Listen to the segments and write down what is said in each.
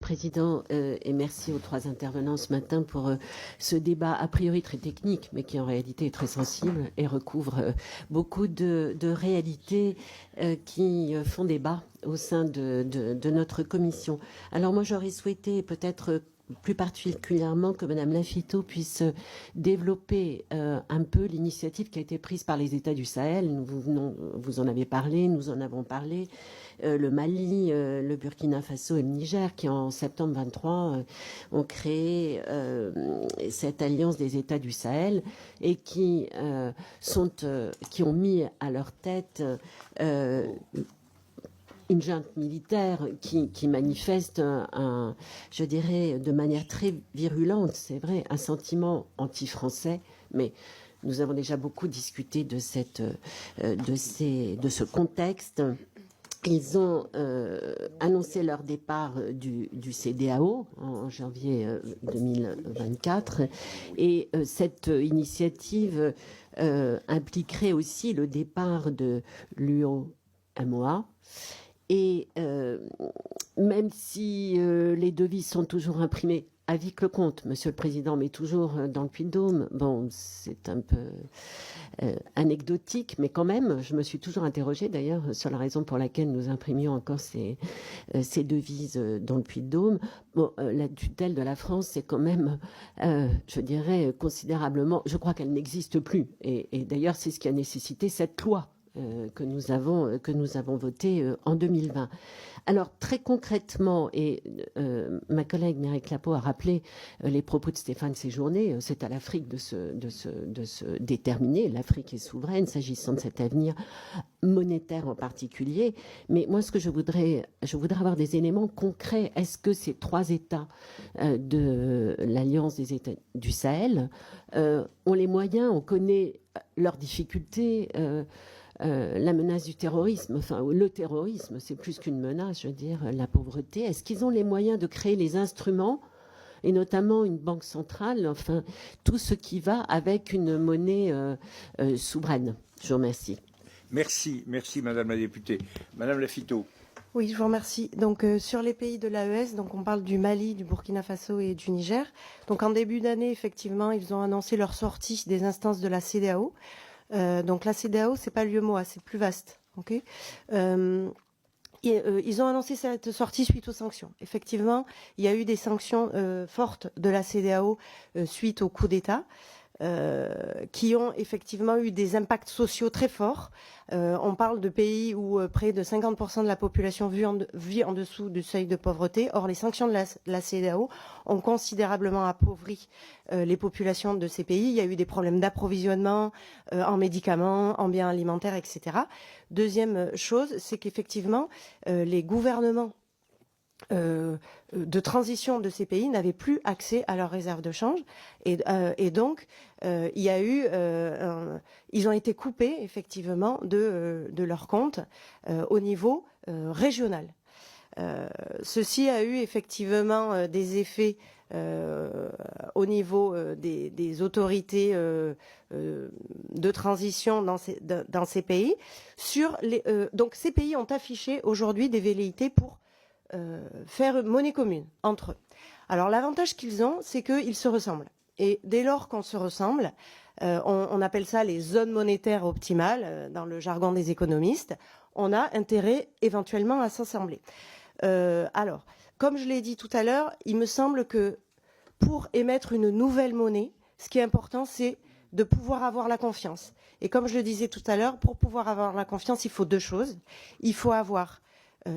Président, et merci aux trois intervenants ce matin pour ce débat a priori très technique, mais qui en réalité est très sensible et recouvre beaucoup de réalités qui font débat au sein de notre commission. Alors moi, j'aurais souhaité peut-être plus particulièrement que Madame Lafitau puisse développer un peu l'initiative qui a été prise par les États du Sahel. Vous en avez parlé, nous en avons parlé. Le Mali, le Burkina Faso et le Niger, qui en septembre 23 ont créé cette alliance des États du Sahel et qui ont mis à leur tête une junte militaire qui manifeste je dirais, de manière très virulente, c'est vrai, un sentiment anti-français, mais nous avons déjà beaucoup discuté de ce contexte. Ils ont annoncé leur départ du CEDEAO en janvier 2024 et cette initiative impliquerait aussi le départ de l'UOMOA. Et même si les devises sont toujours imprimées à Vic-le-Comte, Monsieur le Président, mais toujours dans le Puy-de-Dôme, bon, c'est un peu anecdotique, mais quand même, je me suis toujours interrogée d'ailleurs sur la raison pour laquelle nous imprimions encore ces devises dans le Puy-de-Dôme. Bon, la tutelle de la France, c'est quand même, je dirais, considérablement, je crois qu'elle n'existe plus. Et d'ailleurs, c'est ce qui a nécessité cette loi que nous avons voté en 2020. Alors très concrètement, et ma collègue Mireille Clapeau a rappelé les propos de Stéphane Séjourné, c'est à l'Afrique de se déterminer. L'Afrique est souveraine s'agissant de cet avenir monétaire en particulier. Mais moi, ce que je voudrais avoir des éléments concrets. Est-ce que ces trois États de l'Alliance des États du Sahel ont les moyens, on connaît leurs difficultés, la menace du terrorisme, enfin le terrorisme, c'est plus qu'une menace, je veux dire, la pauvreté. Est-ce qu'ils ont les moyens de créer les instruments, et notamment une banque centrale, enfin tout ce qui va avec une monnaie souveraine? Je vous remercie. Merci Madame la députée. Madame Lafitau. Oui, je vous remercie. Donc sur les pays de l'AES, donc on parle du Mali, du Burkina Faso et du Niger. Donc en début d'année, effectivement, ils ont annoncé leur sortie des instances de la CEDEAO. Donc la CEDEAO, c'est pas l'UEMOA, c'est plus vaste. Okay, ils ont annoncé cette sortie suite aux sanctions. Effectivement, il y a eu des sanctions fortes de la CEDEAO suite au coup d'État. Qui ont effectivement eu des impacts sociaux très forts. On parle de pays où près de 50% de la population vit en dessous du seuil de pauvreté. Or, les sanctions de la CEDEAO ont considérablement appauvri les populations de ces pays. Il y a eu des problèmes d'approvisionnement en médicaments, en biens alimentaires, etc. Deuxième chose, c'est qu'effectivement, les gouvernements de transition de ces pays n'avaient plus accès à leurs réserves de change et donc il y a eu ils ont été coupés effectivement de leur compte au niveau régional. Ceci a eu effectivement des effets au niveau des autorités de transition dans ces pays. Donc ces pays ont affiché aujourd'hui des velléités pour faire monnaie commune entre eux. Alors l'avantage qu'ils ont, c'est qu'ils se ressemblent. Et dès lors qu'on se ressemble, on appelle ça les zones monétaires optimales dans le jargon des économistes, on a intérêt éventuellement à s'assembler. Alors, comme je l'ai dit tout à l'heure, il me semble que pour émettre une nouvelle monnaie, ce qui est important, c'est de pouvoir avoir la confiance. Et comme je le disais tout à l'heure, pour pouvoir avoir la confiance, il faut deux choses. Il faut avoir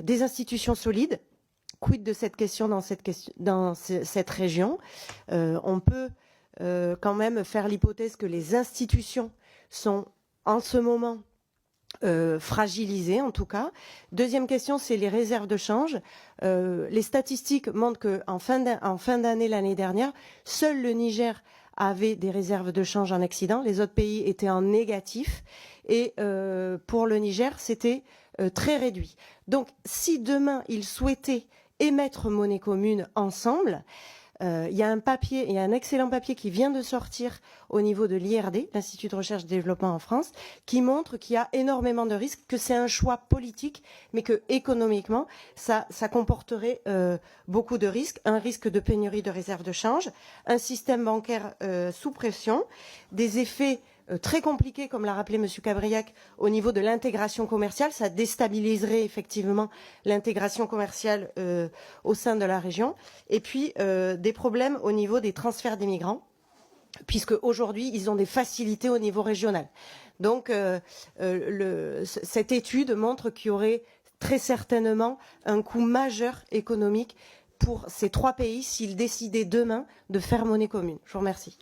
des institutions solides. Quid de cette question dans cette région? On peut quand même faire l'hypothèse que les institutions sont en ce moment fragilisées en tout cas. Deuxième question, c'est les réserves de change. Les statistiques montrent qu'en fin d'année, l'année dernière, seul le Niger avait des réserves de change en excédent. Les autres pays étaient en négatif. Et pour le Niger, c'était très réduit. Donc, si demain, ils souhaitaient émettre monnaie commune ensemble, Il y a un excellent papier qui vient de sortir au niveau de l'IRD, l'Institut de recherche et développement en France, qui montre qu'il y a énormément de risques, que c'est un choix politique, mais que économiquement, ça comporterait beaucoup de risques. Un risque de pénurie de réserves de change, un système bancaire sous pression, des effets très compliqué, comme l'a rappelé M. Cabriac, au niveau de l'intégration commerciale. Ça déstabiliserait effectivement l'intégration commerciale au sein de la région. Et puis, des problèmes au niveau des transferts des migrants, puisque aujourd'hui, ils ont des facilités au niveau régional. Donc, cette étude montre qu'il y aurait très certainement un coût majeur économique pour ces 3 pays s'ils décidaient demain de faire monnaie commune. Je vous remercie.